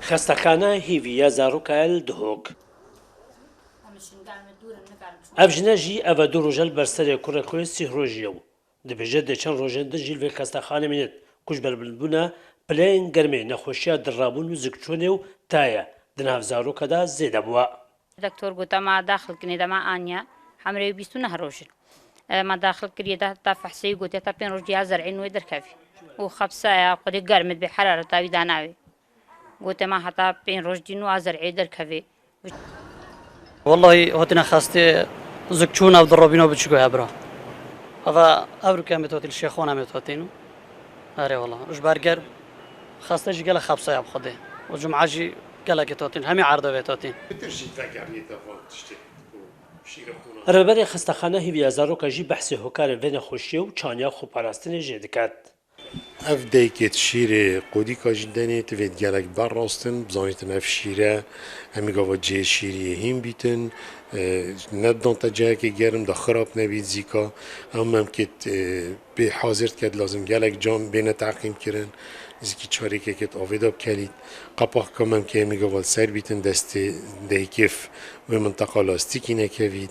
خەستەخانە هیڤیە زارۆکایل دهۆک ئەف ژنەژی ئەڤە دوو ڕۆژەل بەرسەرێ کوڕە خۆی سیح ڕۆژیە و دەبێژێت دەچەند ڕۆژێن دژیل وێ خەستەخانە مێنێت کوش بەربلبوونە پلەیەن گەرمێ نەخۆشیە دڕابوون و زگچۆنێ و تایە دناو زارۆکەدا زێدە بووە. دکتۆر گوتەما داخلکردنی دەما ئانیا هەمرەوی بیستو نەهڕۆژن ما داخل کردێدا تا فەحسەی گوتێت تا پێنج ڕۆژ زەرعین وێ دەرکەوی و خەبسایە خودی گەرمت بێ حرارە تاوی داناوێ گوتەما هەتا پێنج ڕۆژ دین و زەرعی دەرکەوێ والله هاتنا خاسته زكچونا وضربينا بتشكو عبرا هذا أبرو كامل توتيل شيخونا متوتينو أري والله وش بارجر خاسته جي قال خبصة يا بخده وجمعة جي قال كتوتين همي عرضة بتوتين ڕێبەری خەستەخانە هیڤیە زارۆکەژی بەحسی هۆکارە vê nexweşiyê û çaniya xweparast jê diket. Ev deykê şîrê qodîka jî denê divê gelek berrastin bizanîtin ev şîre hemî gava cê şîriyê hîn bîtin nedan te cihekê gerim da xirab nebît zîka em memkêt bê hazir diket lazim gelek cam bêne teqîm kirin zîkî çarêkeket avê da bikelît qepaqka memkê hemî gava ser bîtin destê deykêf wê minteqa lastîkî nekevît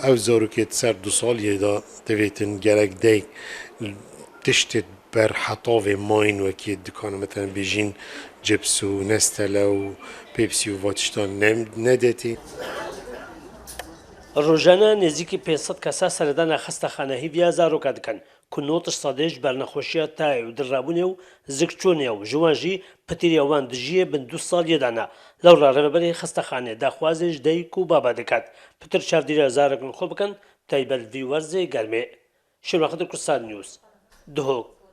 ev zarokê ser du saliyê da divêtin gelek deyk tiştê بر حطاوي ماين وكي دكان مثلا بيجين جبسو نستلا و بيبسي و واتشتان ندتي ڕۆژانە نێزیکی 500 کەسە سەردانە خەستەخانە هیڤیە زارۆکە دەکەن ku 90 bernexweşiya tayê û dirrabûnê û zikçûnê û ji wan jî pitirya wan dijiyê bin 2 saliyê dana lewra rêveberê xestexanê daxwazê ji deyk û baba diket pitir çavdîriya zarokin xwe bikin taybet vî werzê germê. Şîrvaxedir Kurdistan News Duhok.